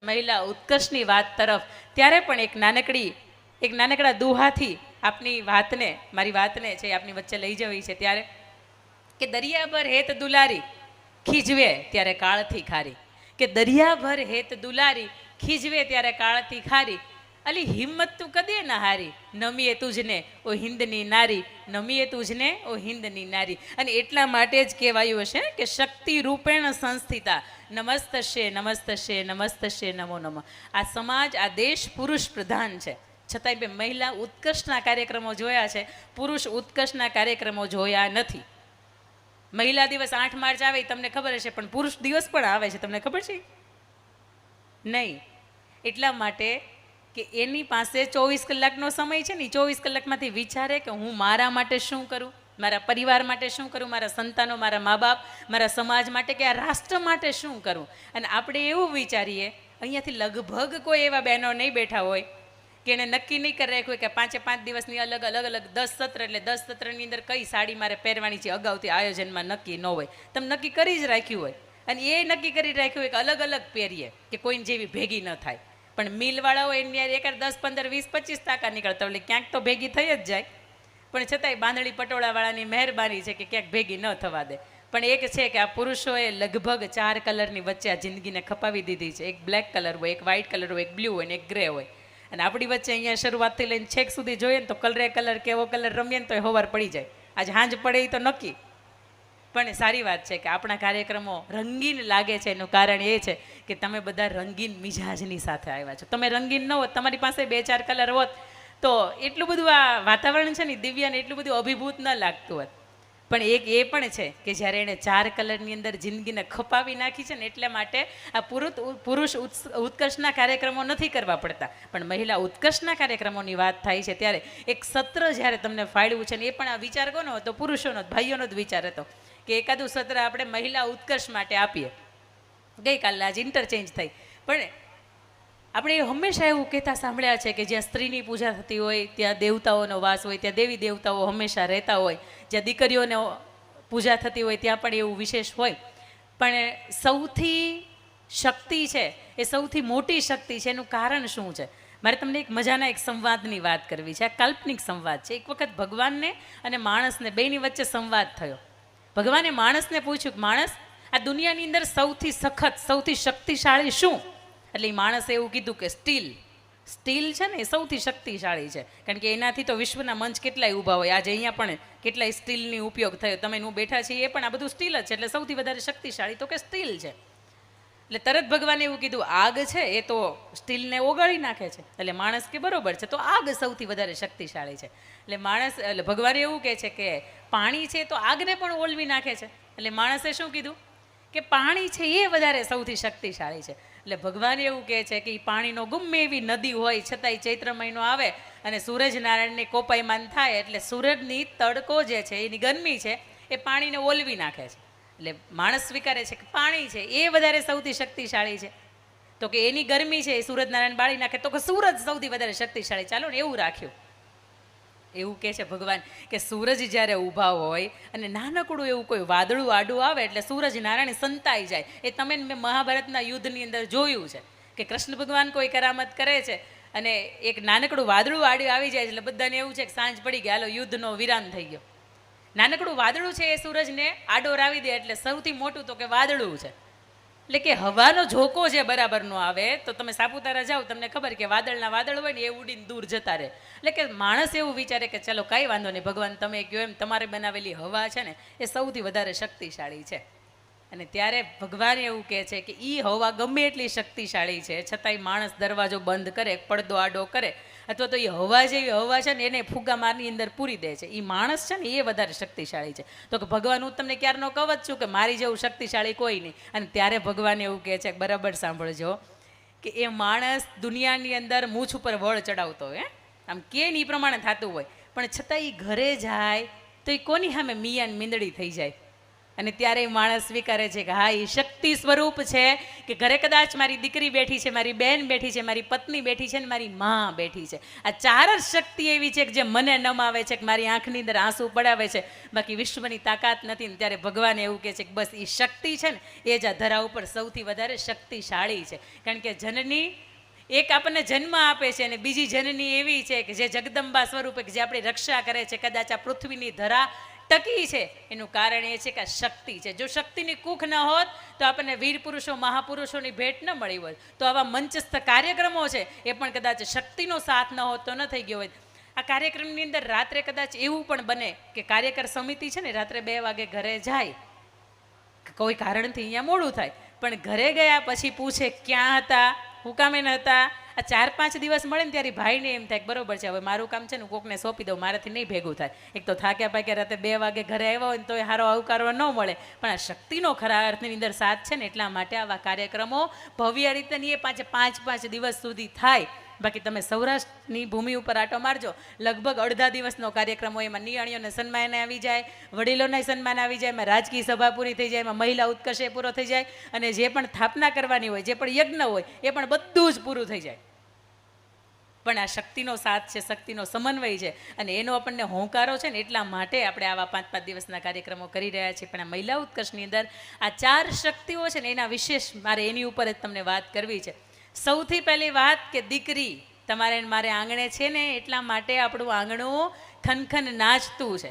મહિલા ઉત્કર્ષની વાત તરફ, ત્યારે પણ એક નાનકડા દુહાથી આપની વાતને, મારી વાતને છે આપની વચ્ચે લઈ જવી છે. ત્યારે કે દરિયાભર હેત દુલારી ખીજવે ત્યારે કાળથી ખારી, કે દરિયાભર હેત દુલારી ખીજવે ત્યારે કાળથી ખારી, અલી હિંમત તું કદે ના હારી, નમીએ તુજને ઓ હિંદની નારી, નમીએ તુજને ઓ હિંદની નારી. અને એટલા માટે જ કહેવાયું હશે કે શક્તિ રૂપેણ સંસ્થિતા નમસ્તશે નમસ્તશે નમસ્તશે નમો નમઃ. આ સમાજ, આ દેશ પુરુષ પ્રધાન છે, છતાંય બે મહિલા ઉત્કર્ષના કાર્યક્રમો જોયા છે, પુરુષ ઉત્કર્ષના કાર્યક્રમો જોયા નથી. મહિલા દિવસ 8 માર્ચ આવે તમને ખબર હશે, પણ પુરુષ દિવસ પણ આવે છે, તમને ખબર છે નહીં? એટલા માટે કે એની પાસે 24 કલાકનો સમય છે ને, 24 કલાકમાંથી વિચારે કે હું મારા માટે શું કરું, મારા પરિવાર માટે શું કરું, મારા સંતાનો, મારા મા બાપ, મારા સમાજ માટે કે આ રાષ્ટ્ર માટે શું કરું. અને આપણે એવું વિચારીએ, અહીંયાથી લગભગ કોઈ એવા બહેનો નહીં બેઠા હોય કે એને નક્કી નહીં કરી રાખ્યું કે 5 દિવસની અલગ 10 સત્ર, એટલે 10 સત્રની અંદર કઈ સાડી મારે પહેરવાની છે અગાઉથી આયોજનમાં નક્કી ન હોય. તમે નક્કી કરી જ રાખ્યું હોય, અને એ નક્કી કરી રાખ્યું હોય કે અલગ પહેરીએ કે કોઈને જેવી ભેગી ન થાય. પણ મિલવાળાઓ એની એક 10, 15, 20, 25 ટાકા નીકળતા એટલે ક્યાંક તો ભેગી થઈ જ જાય. પણ છતાંય બાંધણી પટોળાવાળાની મહેરબાની છે કે ક્યાંક ભેગી ન થવા દે. પણ એક છે કે આ પુરુષોએ લગભગ 4 કલરની વચ્ચે આ જિંદગીને ખપાવી દીધી છે. એક બ્લેક કલર હોય, એક વ્હાઇટ કલર હોય, એક બ્લુ હોય ને એક ગ્રે હોય. અને આપણી વચ્ચે અહીંયા શરૂઆતથી લઈને છેક સુધી જોઈએ ને તો કલર કેવો કલર રમીએ ને તો એ હવાર પડી જાય. આજે હાંજ પડે એ તો નક્કી. પણ સારી વાત છે કે આપણા કાર્યક્રમો રંગીન લાગે છે. એનું કારણ એ છે કે તમે બધા રંગીન મિજાજની સાથે આવ્યા છો. તમે રંગીન ન હોત, તમારી પાસે 2-4 કલર હોત તો એટલું બધું આ વાતાવરણ છે ને દિવ્યાને એટલું બધું અભિભૂત ન લાગતું હોત. પણ એક એ પણ છે કે જ્યારે એણે 4 કલરની અંદર જિંદગીને ખપાવી નાખી છે ને, એટલા માટે આ પુરુષ ઉત્કર્ષના કાર્યક્રમો નથી કરવા પડતા, પણ મહિલા ઉત્કર્ષના કાર્યક્રમોની વાત થાય છે ત્યારે એક સત્ર જ્યારે તમને ફાળવ્યું છે ને, એ પણ આ વિચાર કોનો હતો? પુરુષોનો, ભાઈઓનો જ વિચાર હતો કે એકાદું સત્ર આપણે મહિલા ઉત્કર્ષ માટે આપીએ. ગઈકાલે આજે ઇન્ટરચેન્જ થઈ, પણ આપણે હંમેશા એવું કહેતા સાંભળ્યા છે કે જ્યાં સ્ત્રીની પૂજા થતી હોય ત્યાં દેવતાઓનો વાસ હોય, ત્યાં દેવી દેવતાઓ હંમેશા રહેતા હોય, જ્યાં દીકરીઓને પૂજા થતી હોય ત્યાં પણ એવું વિશેષ હોય. પણ સૌથી શક્તિ છે, એ સૌથી મોટી શક્તિ છે, એનું કારણ શું છે? મારે તમને એક મજાના એક સંવાદની વાત કરવી છે. આ કાલ્પનિક સંવાદ છે. એક વખત ભગવાનને અને માણસને બેની વચ્ચે સંવાદ થયો. ભગવાને માણસને પૂછ્યું કે માણસ, આ દુનિયાની અંદર સૌથી સખત, સૌથી શક્તિશાળી શું? એટલે એ માણસે એવું કીધું કે સ્ટીલ છે ને એ સૌથી શક્તિશાળી છે, કારણ કે એનાથી તો વિશ્વના મંચ કેટલાય ઊભા હોય. આજે અહીંયા પણ કેટલાય સ્ટીલની ઉપયોગ થયો, તમે હું બેઠા છીએ એ પણ આ બધું સ્ટીલ જ છે, એટલે સૌથી વધારે શક્તિશાળી તો કે સ્ટીલ છે. એટલે તરત ભગવાને એવું કીધું, આગ છે એ તો સ્ટીલને ઓગાળી નાખે છે. એટલે માણસ કે બરોબર છે, તો આગ સૌથી વધારે શક્તિશાળી છે. એટલે ભગવાન એવું કહે છે કે પાણી છે તો આગને પણ ઓલવી નાખે છે. એટલે માણસે શું કીધું કે પાણી છે એ વધારે સૌથી શક્તિશાળી છે. એટલે ભગવાન એવું કહે છે કે એ પાણીનો ગમે એવી નદી હોય છતાંય ચૈત્ર મહિનો આવે અને સૂરજનારાયણની કોપાયમાન થાય એટલે સૂરજની તડકો જે છે, એની ગરમી છે, એ પાણીને ઓલવી નાખે છે. એટલે માણસ સ્વીકારે છે કે પાણી છે એ વધારે સૌથી શક્તિશાળી છે. તો કે એની ગરમી છે એ સૂરજનારાયણ બાળી નાખે, તો કે સૂરજ સૌથી વધારે શક્તિશાળી. ચાલો ને એવું રાખ્યું. એવું કહે છે ભગવાન કે સૂરજ જ્યારે ઊભા હોય અને નાનકડું એવું કોઈ વાદળું આડું આવે એટલે સૂરજનારાયણ સંતાઈ જાય. એ તમે મેં મહાભારતના યુદ્ધની અંદર જોયું છે કે કૃષ્ણ ભગવાન કોઈ કરામત કરે છે અને એક નાનકડું વાદળું આડું આવી જાય એટલે બધાને એવું છે કે સાંજ પડી ગઈ, હાલો યુદ્ધનો વિરામ થઈ ગયો. નાનકડું વાદળું છે એ સૂરજને આડો રાવી દે એટલે સૌથી મોટું તો કે વાદળું છે. એટલે કે હવાનો ઝોકો જે બરાબર નો આવે તો તમે સાપુતારા જાઓ, તમને ખબર કે વાદળના વાદળ હોય ને એ ઉડીને દૂર જતા રહે. એટલે કે માણસ એવું વિચારે કે ચલો કાંઈ વાંધો નહીં, ભગવાન તમે કહો એમ તમારે બનાવેલી હવા છે ને એ સૌથી વધારે શક્તિશાળી છે. અને ત્યારે ભગવાન એવું કહે છે કે એ હવા ગમે એટલી શક્તિશાળી છે છતાંય માણસ દરવાજો બંધ કરે, પડદો આડો કરે, અથવા તો એ હવા જેવી હવા છે ને એને ફુગામારની અંદર પૂરી દે છે, એ માણસ છે ને એ વધારે શક્તિશાળી છે. તો કે ભગવાન હું તમને ક્યારનો કહું જ છું કે મારી જેવું શક્તિશાળી કોઈ નહીં. અને ત્યારે ભગવાન એવું કહે છે, બરાબર સાંભળજો, કે એ માણસ દુનિયાની અંદર મૂછ ઉપર વળ ચડાવતો હોય, આમ કે એ પ્રમાણે થતું હોય, પણ છતાં એ ઘરે જાય તો એ કોની સામે મિયાન મીંદડી થઈ જાય? અને ત્યારે માણસ સ્વીકારે છે કે હા, એ શક્તિ સ્વરૂપ છે, કે ઘરે કદાચ મારી દીકરી બેઠી છે, મારી બેન બેઠી છે, મારી પત્ની બેઠી છે, ને મારી માં બેઠી છે. આ ચાર જ શક્તિ એવી છે કે જે મને નમાવે છે, કે મારી આંખની અંદર આંસુ પડાવે છે, બાકી વિશ્વની તાકાત નથી. ને ત્યારે ભગવાન એવું કહે છે કે બસ એ શક્તિ છે ને એ જ આ ધરા ઉપર સૌથી વધારે શક્તિશાળી છે. કારણ કે જનની એક આપણને જન્મ આપે છે, અને બીજી જનની એવી છે કે જે જગદંબા સ્વરૂપે, કે જે આપણી રક્ષા કરે છે. કદાચ આ પૃથ્વીની ધરા ટકી છે એનું કારણ એ છે કે આ શક્તિ છે. જો શક્તિની કૂખ ન હોત તો આપણને વીર પુરુષો મહાપુરુષોની ભેટ ન મળી હોત. તો આવા મંચસ્થ કાર્યક્રમો છે એ પણ કદાચ શક્તિનો સાથ ન હોત તો ન થઈ ગયો હોય. આ કાર્યક્રમની અંદર રાત્રે કદાચ એવું પણ બને કે કાર્યકર સમિતિ છે ને રાત્રે 2 વાગે ઘરે જાય, કોઈ કારણથી અહીંયા મોડું થાય, પણ ઘરે ગયા પછી પૂછે ક્યાં હતા, હું કામે ન હતા. આ 4-5 દિવસ મળે ને ત્યારે ભાઈને એમ થાય કે બરોબર છે, હવે મારું કામ છે ને કોકને સોંપી દઉં, મારાથી નહીં ભેગું થાય. એક તો થાક્યા પાક્યા રાતે 2 વાગે ઘરે આવ્યા હોય ને તો એ સારો આવકારવા ન મળે. પણ આ શક્તિનો ખરા અર્થની અંદર સાથ છે ને એટલા માટે આવા કાર્યક્રમો ભવ્ય રીતે એ 5 દિવસ સુધી થાય. બાકી તમે સૌરાષ્ટ્રની ભૂમિ ઉપર આટો મારજો, લગભગ અડધા દિવસનો કાર્યક્રમ હોય. એમાં નિયાણીઓને સન્માન આવી જાય, વડીલોને સન્માન આવી જાય, એમાં રાજકીય સભા પૂરી થઈ જાય, એમાં મહિલા ઉત્કર્ષે પૂરો થઈ જાય, અને જે પણ સ્થાપના કરવાની હોય, જે પણ યજ્ઞ હોય એ પણ બધું જ પૂરું થઈ જાય. પણ આ શક્તિનો સાથ છે, શક્તિનો સમન્વય છે, અને એનો આપણને હોંકારો છે ને એટલા માટે આપણે આવા 5 દિવસના કાર્યક્રમો કરી રહ્યા છીએ. પણ આ મહિલા ઉત્કર્ષની અંદર આ 4 શક્તિઓ છે ને એના વિશેષ મારે એની ઉપર જ તમને વાત કરવી છે. સૌથી પહેલી વાત કે દીકરી તમારે મારે આંગણે છે ને એટલા માટે આપણું આંગણું ખનખન નાચતું છે.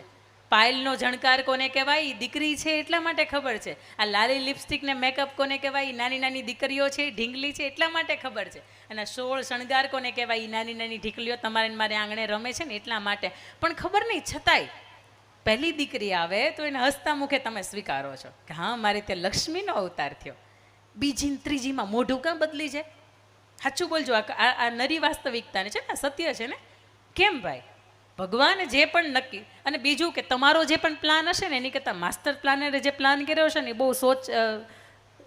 પાયલનો જણકાર કોને કહેવાય? દીકરી છે એટલા માટે ખબર છે. આ લાલી લિપસ્ટિક ને મેકઅપ કોને કહેવાય? નાની નાની દીકરીઓ છે, ઢીંગલી છે એટલા માટે ખબર છે. અને 16 શણગાર કોને કહેવાય? નાની નાની ઢીકલીઓ તમારે મારે આંગણે રમે છે ને એટલા માટે. પણ ખબર નહીં, છતાંય પહેલી દીકરી આવે તો એને હસતા મુખે તમે સ્વીકારો છો કે હા, મારે ત્યાં લક્ષ્મીનો અવતાર થયો. બીજી ત્રીજીમાં મોઢું કાં બદલી જાય? સાચું બોલજો, આ નરી વાસ્તવિકતાને છે ને, સત્ય છે ને. કેમ ભાઈ? ભગવાને જે પણ નક્કી, અને બીજું કે તમારો જે પણ પ્લાન હશે ને એની કરતાં માસ્ટર પ્લાનરે જે પ્લાન કર્યો હશે ને એ બહુ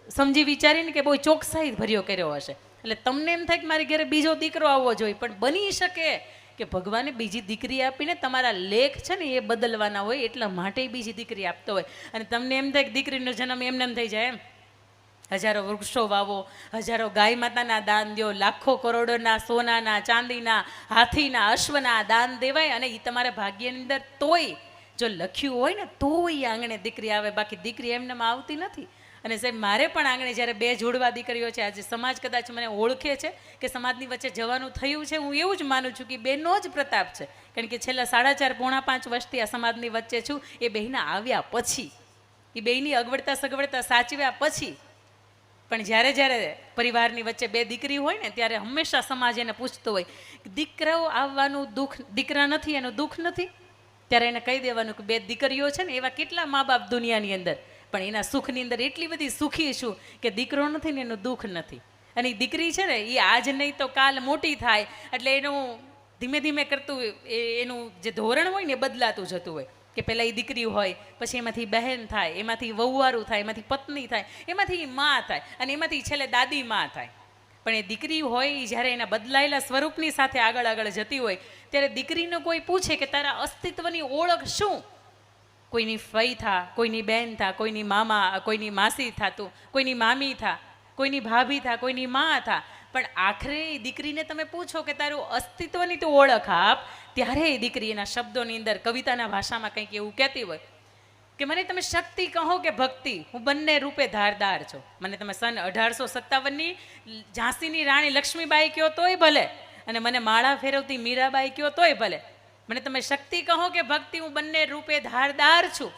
સમજી વિચારીને કે બહુ ચોકસાઈ ભર્યો કર્યો હશે. એટલે તમને એમ થાય કે મારી ઘરે બીજો દીકરો આવવો જોઈએ, પણ બની શકે કે ભગવાને બીજી દીકરી આપીને તમારા લેખ છે ને એ બદલવાના હોય, એટલા માટે બીજી દીકરી આપતો હોય. અને તમને એમ થાય કે દીકરીનો જન્મ એમને એમ થઈ જાય એમ? હજારો વૃક્ષો વાવો, હજારો ગાય માતાના દાન દો, લાખો કરોડોના સોનાના, ચાંદીના, હાથીના, અશ્વના દાન દેવાય, અને એ તમારા ભાગ્યની અંદર તોય જો લખ્યું હોય ને તોય આંગણે દીકરી આવે. બાકી દીકરી એમનેમાં આવતી નથી. અને સાહેબ, મારે પણ આંગણે જ્યારે 2 જોડવા દીકરીઓ છે, આજે સમાજ કદાચ મને ઓળખે છે કે સમાજની વચ્ચે જવાનું થયું છે, હું એવું જ માનું છું કે બેનો જ પ્રતાપ છે. કારણ કે છેલ્લા 4.5 પોણા 5 વર્ષથી આ સમાજની વચ્ચે છું. એ બહેના આવ્યા પછી, એ બેયની અગવડતા સગવડતા સાચવ્યા પછી. પણ જ્યારે જ્યારે પરિવારની વચ્ચે 2 દીકરી હોય ને ત્યારે હંમેશા સમાજ એને પૂછતો હોય કે દીકરાઓ આવવાનું દુઃખ, દીકરા નથી એનું દુઃખ નથી. ત્યારે એને કહી દેવાનું કે 2 દીકરીઓ છે ને એવા કેટલા મા બાપ દુનિયાની અંદર, પણ એના સુખની અંદર એટલી બધી સુખી છું કે દીકરો નથી ને એનું દુઃખ નથી. અને એ દીકરી છે ને એ આજ નહીં તો કાલ મોટી થાય, એટલે એનું ધીમે ધીમે કરતું એનું જે ધોરણ હોય ને એ બદલાતું જતું હોય. કે પહેલાં એ દીકરી હોય, પછી એમાંથી બહેન થાય, એમાંથી વહુવારું થાય, એમાંથી પત્ની થાય, એમાંથી માં થાય, અને એમાંથી છેલ્લે દાદી માં થાય. પણ એ દીકરી હોય એ જ્યારે એના બદલાયેલા સ્વરૂપની સાથે આગળ આગળ જતી હોય ત્યારે દીકરીને કોઈ પૂછે કે તારા અસ્તિત્વની ઓળખ શું? કોઈની ફઈ થા, કોઈની બેન થા, કોઈની મામા, કોઈની માસી થાતું, કોઈની મામી થા, કોઈની ભાભી થા, કોઈની માં થા. પણ આખરે એ દીકરીને તમે પૂછો કે તારું અસ્તિત્વની તો ઓળખ આપ, ત્યારે એ દીકરી એના શબ્દોની અંદર કવિતાના ભાષામાં કંઈક એવું કહેતી હોય કે મને તમે શક્તિ કહો કે ભક્તિ, હું બંને રૂપે ધારદાર છું. મને તમે સન 1857ની ઝાંસીની રાણી લક્ષ્મીબાઈ કહો તોય ભલે, અને મને માળા ફેરવતી મીરાબાઈ કહો તોય ભલે. મને તમે શક્તિ કહો કે ભક્તિ, હું બંને રૂપે ધારદાર છું.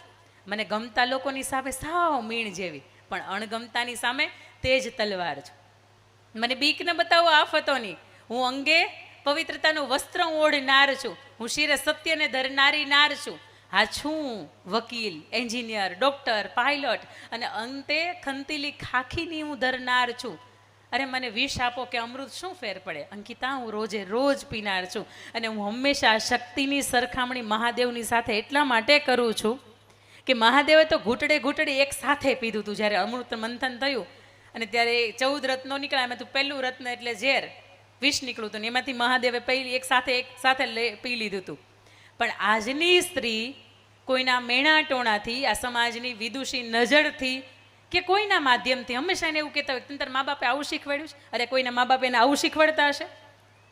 મને ગમતા લોકોની સામે સાવ મીણ જેવી, પણ અણગમતાની સામે તેજ તલવાર છું. મને બીક ન બતાવો આફતોની, હું અંગે પવિત્રતાનું વસ્ત્ર ઓઢનાર છું. હું શિરે સત્યને ધરનારી નાર છું. હા, છું વકીલ, એન્જિનિયર, ડૉક્ટર, પાયલોટ, અને અંતે ખંતીલી ખાખીની હું ધરનાર છું. અરે મને વિષ આપો કે અમૃત, શું ફેર પડે અંકિતા, હું રોજે રોજ પીનાર છું. અને હું હંમેશા શક્તિની સરખામણી મહાદેવની સાથે એટલા માટે કરું છું કે મહાદેવે તો ઘૂંટડે ઘૂંટડે એક સાથે પીધું હતું. જ્યારે અમૃત મંથન થયું અને ત્યારે 14 રત્નો નીકળ્યા, એમાં પહેલું રત્ન એટલે ઝેર, વિષ નીકળ્યું હતું, ને એમાંથી મહાદેવે એક સાથે પી લીધું હતું. પણ આજની સ્ત્રી કોઈના મેણાટોણાથી, આ સમાજની વિદુષી નજરથી કે કોઈના માધ્યમથી હંમેશા એને એવું કહેતા હોય, તારા મા બાપે આવું શીખવાડ્યું છે, અરે કોઈના મા બાપ એને આવું શીખવાડતા હશે.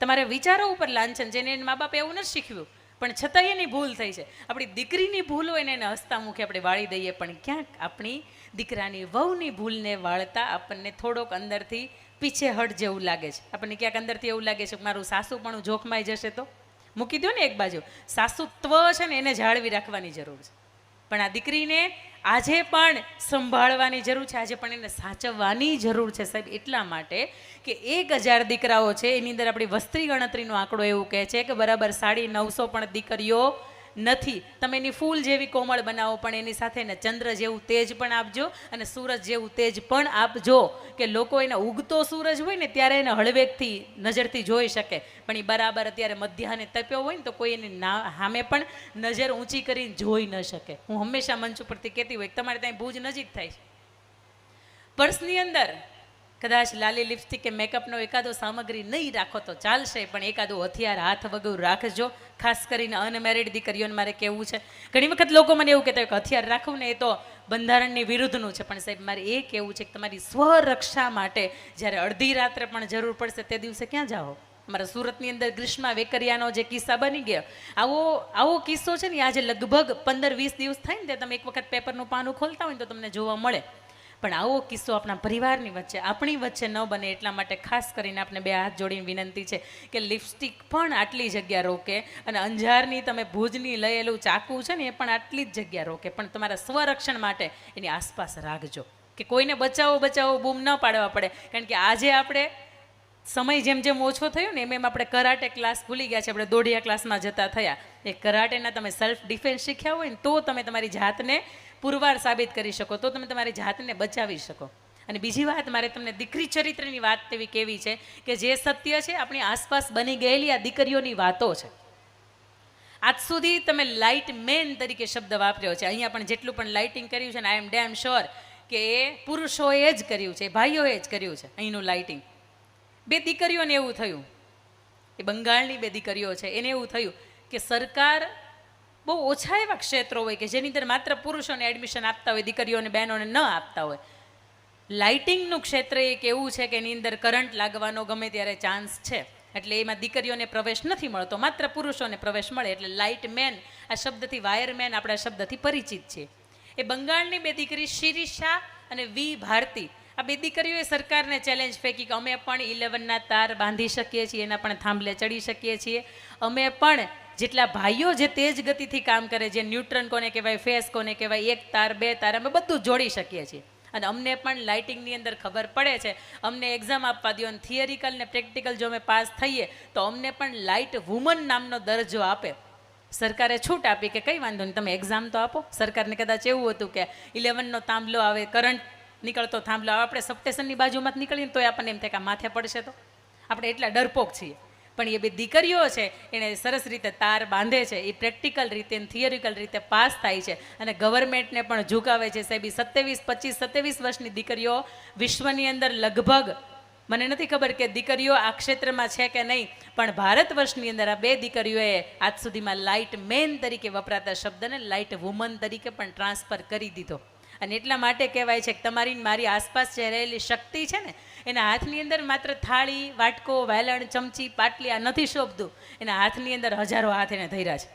તમારે વિચારો ઉપર લાંછન, જેને એને મા બાપે એવું નથી શીખવ્યું પણ છતાં એની ભૂલ થઈ છે. આપણી દીકરીની ભૂલ હોય ને એને હસતા મુખે આપણે વાળી દઈએ, પણ ક્યાંક આપણી દીકરાની વહુની ભૂલને વાળતા આપણને થોડોક અંદરથી પીછેહટ જેવું લાગે છે. આપણને ક્યાંક અંદરથી એવું લાગે છે કે મારું સાસુ પણ જોખમાઈ જશે તો મૂકી દો ને એક બાજુ. સાસુત્વ છે ને એને જાળવી રાખવાની જરૂર છે, પણ આ દીકરીને આજે પણ સંભાળવાની જરૂર છે, આજે પણ એને સાચવવાની જરૂર છે સાહેબ. એટલા માટે કે 1000 દીકરાઓ છે એની અંદર આપણી વસ્તી ગણતરીનો આંકડો એવું કહે છે કે બરાબર 950 પણ દીકરીઓ નથી. તમે એની ફૂલ જેવી કોમળ બનાવો પણ એની સાથે એને ચંદ્ર જેવું તેજ પણ આપજો અને સૂરજ જેવું તેજ પણ આપજો કે લોકો એને ઉગતો સૂરજ હોય ને ત્યારે એને હળવેકથી નજરથી જોઈ શકે, પણ એ બરાબર અત્યારે મધ્યાહને તપ્યો હોય ને તો કોઈ એની સામે પણ નજર ઊંચી કરીને જોઈ ન શકે. હું હંમેશા મંચ ઉપરથી કહેતી હોય તમારે ત્યાં ભુજ નજીક થાય છે, પર્સની અંદર કદાચ લાલી લિપસ્ટિક કે મેકઅપનો એકાદો સામગ્રી નહીં રાખો તો ચાલશે, પણ એકાદું હથિયાર હાથ વગર રાખજો. ખાસ કરીને અનમેરિડ દીકરીઓને મારે કહેવું છે, ઘણી વખત લોકો મને એવું કહેતા હોય કે હથિયાર રાખવું ને એ તો બંધારણની વિરુદ્ધનું છે, પણ સાહેબ મારે એ કહેવું છે કે તમારી સ્વરક્ષા માટે જ્યારે અડધી રાત્રે પણ જરૂર પડશે તે દિવસે ક્યાં જાઓ. અમારા સુરતની અંદર ગ્રીષ્મા વેકરિયાનો જે કિસ્સા બની ગયો, આવો કિસ્સો છે ને આજે લગભગ 15-20 દિવસ થાય ને તે તમે એક વખત પેપરનું પાનું ખોલતા હોય ને તો તમને જોવા મળે. પણ આવો કિસ્સો આપણા પરિવારની વચ્ચે, આપણી વચ્ચે ન બને એટલા માટે ખાસ કરીને આપણે 2 હાથ જોડીને વિનંતી છે કે લિપસ્ટિક પણ આટલી જગ્યા રોકે અને અંજારની તમે ભુજની લયેલું ચાકુ છે ને એ પણ આટલી જ જગ્યા રોકે, પણ તમારા સ્વરક્ષણ માટે એની આસપાસ રાખજો કે કોઈને બચાવો બૂમ ન પાડવા પડે. કારણ કે આજે આપણે સમય જેમ જેમ ઓછો થયો ને એમ આપણે કરાટે ક્લાસ ભૂલી ગયા છે, આપણે દોઢિયા ક્લાસમાં જતા થયા. એ કરાટેના તમે સેલ્ફ ડિફેન્સ શીખ્યા હોય ને તો તમે તમારી જાતને પુરવાર સાબિત કરી શકો, તો તમે તમારી જાતને બચાવી શકો. અને બીજી વાત મારે તમને દીકરી ચરિત્રની વાત તેવી કેવી છે કે જે સત્ય છે આપણી આસપાસ બની ગયેલી આ દીકરીઓની વાતો છે. આજ સુધી તમે લાઇટ મેન તરીકે શબ્દ વાપર્યો છે, અહીંયા પણ જેટલું પણ લાઇટિંગ કર્યું છે ને આઈ એમ ડેમ શ્યોર કે એ પુરુષોએ જ કર્યું છે, ભાઈઓએ જ કર્યું છે અહીંનું લાઇટિંગ. 2 દીકરીઓને એવું થયું, એ બંગાળની 2 દીકરીઓ છે, એને એવું થયું કે સરકાર બહુ ઓછા એવા ક્ષેત્રો હોય કે જેની અંદર માત્ર પુરુષોને એડમિશન આપતા હોય, દીકરીઓને બહેનોને ન આપતા હોય. લાઇટિંગનું ક્ષેત્ર એક એવું છે કે એની અંદર કરંટ લાગવાનો ગમે ત્યારે ચાન્સ છે, એટલે એમાં દીકરીઓને પ્રવેશ નથી મળતો, માત્ર પુરુષોને પ્રવેશ મળે. એટલે લાઇટ મેન આ શબ્દથી, વાયરમેન આપણા શબ્દથી પરિચિત છે. એ બંગાળની 2 દીકરી શિરીષા અને વી ભારતી, આ 2 દીકરીઓએ સરકારને ચેલેન્જ ફેંકી કે અમે પણ 11ના તાર બાંધી શકીએ છીએ, એના પણ થાંભલે ચડી શકીએ છીએ, અમે પણ જેટલા ભાઈઓ જે તેજ ગતિથી કામ કરે, જે ન્યુટ્રન કોને કહેવાય, ફેસ કોને કહેવાય, 1 તાર 2 તાર અમે બધું જોડી શકીએ છીએ. અને અમને પણ લાઇટિંગની અંદર ખબર પડે છે, અમને એક્ઝામ આપવા દો અને થિયરિકલ ને પ્રેક્ટિકલ જો અમે પાસ થઈએ તો અમને પણ લાઇટ વુમન નામનો દરજ્જો આપે. સરકારે છૂટ આપી કે કંઈ વાંધો નહીં, તમે એક્ઝામ તો આપો. સરકારને કદાચ એવું હતું કે 11નો થાંભલો આવે, કરંટ નીકળતો થાંભલો આવે, આપણે સબસ્ટેશનની બાજુમાં નીકળીને તોય આપણને એમ થાય કે માથે પડશે તો આપણે એટલા ડરપોક છીએ. પણ એ 2 દીકરીઓ છે એને સરસ રીતે તાર બાંધે છે, એ પ્રેક્ટિકલ રીતે થિયરિકલ રીતે પાસ થાય છે અને ગવર્મેન્ટને પણ ઝુકાવે છે. સાહેબ 27 વર્ષની દીકરીઓ વિશ્વની અંદર લગભગ, મને નથી ખબર કે દીકરીઓ આ ક્ષેત્રમાં છે કે નહીં, પણ ભારત વર્ષની અંદર આ 2 દીકરીઓએ આજ સુધીમાં લાઇટ મેન તરીકે વપરાતા શબ્દને લાઇટ વુમન તરીકે પણ ટ્રાન્સફર કરી દીધો. અને એટલા માટે કહેવાય છે કે તમારી મારી આસપાસ જે રહેલી શક્તિ છે ને એના હાથની અંદર માત્ર થાળી, વાટકો, વેલણ, ચમચી, પાટલી આ નથી શોભતું, એના હાથની અંદર હજારો હાથ એને ધર્યા છે.